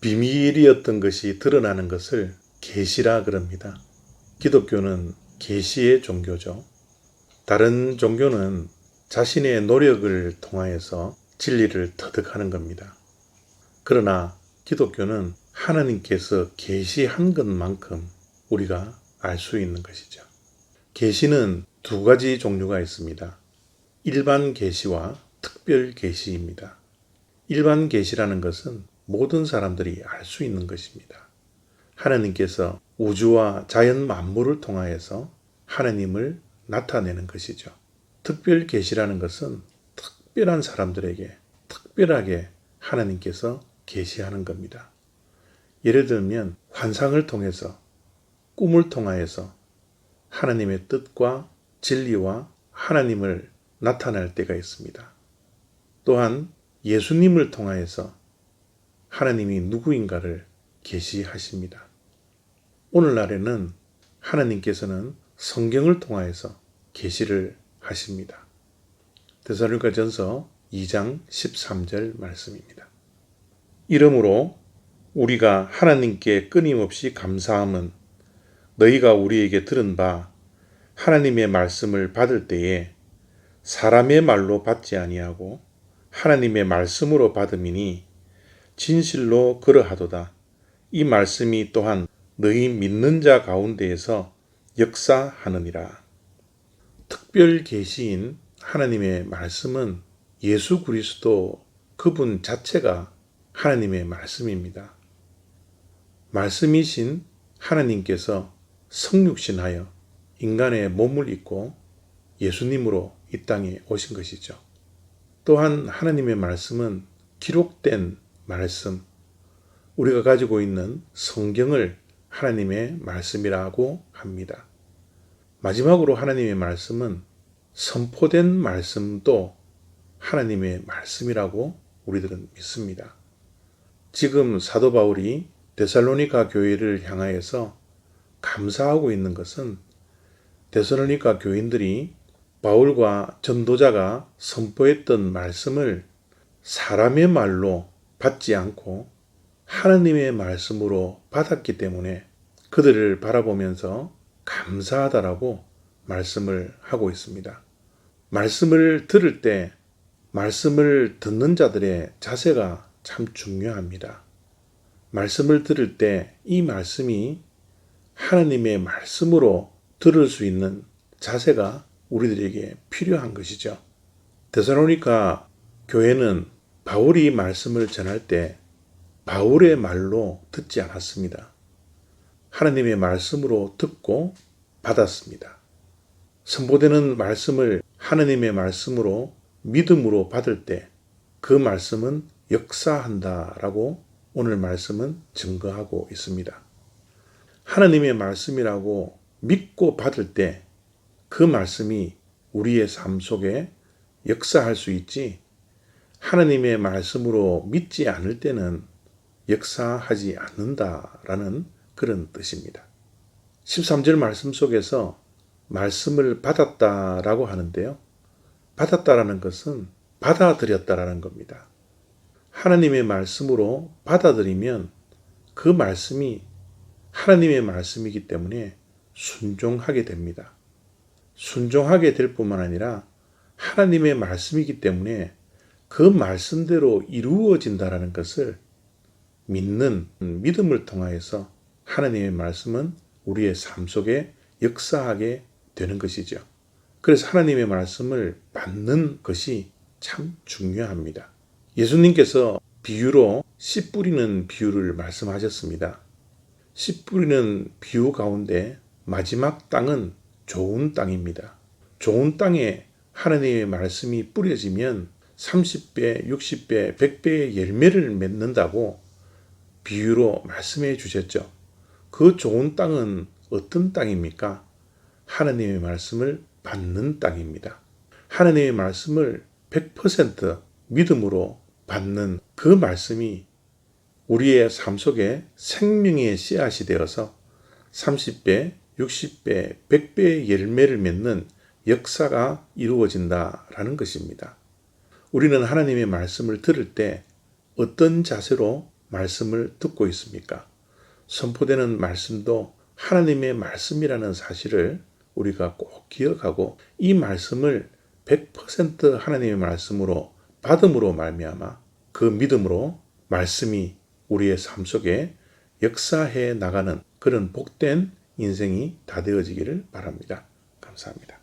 비밀이었던 것이 드러나는 것을 계시라 그럽니다. 기독교는 계시의 종교죠. 다른 종교는 자신의 노력을 통하여서 진리를 터득하는 겁니다. 그러나 기독교는 하나님께서 계시한 것만큼 우리가 알 수 있는 것이죠. 계시는 두 가지 종류가 있습니다. 일반 계시와 특별 계시입니다. 일반 계시라는 것은 모든 사람들이 알 수 있는 것입니다. 하나님께서 우주와 자연 만물을 통하여서 하나님을 나타내는 것이죠. 특별 계시라는 것은 특별한 사람들에게 특별하게 하나님께서 계시하는 겁니다. 예를 들면 환상을 통해서, 꿈을 통하여서 하나님의 뜻과 진리와 하나님을 나타낼 때가 있습니다. 또한 예수님을 통하여서 하나님이 누구인가를 계시하십니다. 오늘날에는 하나님께서는 성경을 통하여서 계시를 하십니다. 데살로니가전서 2장 13절 말씀입니다. 이러므로 우리가 하나님께 끊임없이 감사함은 너희가 우리에게 들은 바 하나님의 말씀을 받을 때에 사람의 말로 받지 아니하고 하나님의 말씀으로 받음이니 진실로 그러하도다. 이 말씀이 또한 너희 믿는 자 가운데에서 역사하느니라. 특별 계시인 하나님의 말씀은 예수 그리스도 그분 자체가 하나님의 말씀입니다. 말씀이신 하나님께서 성육신하여 인간의 몸을 입고 예수님으로 이 땅에 오신 것이죠. 또한 하나님의 말씀은 기록된 말씀, 우리가 가지고 있는 성경을 하나님의 말씀이라고 합니다. 마지막으로 하나님의 말씀은 선포된 말씀도 하나님의 말씀이라고 우리들은 믿습니다. 지금 사도 바울이 데살로니가 교회를 향하여서 감사하고 있는 것은 데살로니가 교인들이 바울과 전도자가 선포했던 말씀을 사람의 말로 받지 않고 하나님의 말씀으로 받았기 때문에 그들을 바라보면서 감사하다라고 말씀을 하고 있습니다. 말씀을 들을 때 말씀을 듣는 자들의 자세가 참 중요합니다. 말씀을 들을 때 이 말씀이 하나님의 말씀으로 들을 수 있는 자세가 우리들에게 필요한 것이죠. 데살로니가 교회는 바울이 말씀을 전할 때 바울의 말로 듣지 않았습니다. 하나님의 말씀으로 듣고 받았습니다. 선포되는 말씀을 하나님의 말씀으로 믿음으로 받을 때 그 말씀은 역사한다라고 오늘 말씀은 증거하고 있습니다. 하나님의 말씀이라고 믿고 받을 때 그 말씀이 우리의 삶 속에 역사할 수 있지, 하나님의 말씀으로 믿지 않을 때는 역사하지 않는다라는 그런 뜻입니다. 13절 말씀 속에서 말씀을 받았다라고 하는데요. 받았다라는 것은 받아들였다라는 겁니다. 하나님의 말씀으로 받아들이면 그 말씀이 하나님의 말씀이기 때문에 순종하게 됩니다. 순종하게 될 뿐만 아니라 하나님의 말씀이기 때문에 그 말씀대로 이루어진다라는 것을 믿는 믿음을 통하여서 하나님의 말씀은 우리의 삶 속에 역사하게 되는 것이죠. 그래서 하나님의 말씀을 받는 것이 참 중요합니다. 예수님께서 비유로 씨 뿌리는 비유를 말씀하셨습니다. 씨 뿌리는 비유 가운데 마지막 땅은 좋은 땅입니다. 좋은 땅에 하나님의 말씀이 뿌려지면 30배, 60배, 100배의 열매를 맺는다고 비유로 말씀해 주셨죠. 그 좋은 땅은 어떤 땅입니까? 하나님의 말씀을 받는 땅입니다. 하나님의 말씀을 100% 믿음으로 받는 그 말씀이 우리의 삶 속에 생명의 씨앗이 되어서 30배, 60배, 100배의 열매를 맺는 역사가 이루어진다라는 것입니다. 우리는 하나님의 말씀을 들을 때 어떤 자세로 말씀을 듣고 있습니까? 선포되는 말씀도 하나님의 말씀이라는 사실을 우리가 꼭 기억하고 이 말씀을 100% 하나님의 말씀으로 받음으로 말미암아 그 믿음으로 말씀이 우리의 삶 속에 역사해 나가는 그런 복된 인생이 다 되어지기를 바랍니다. 감사합니다.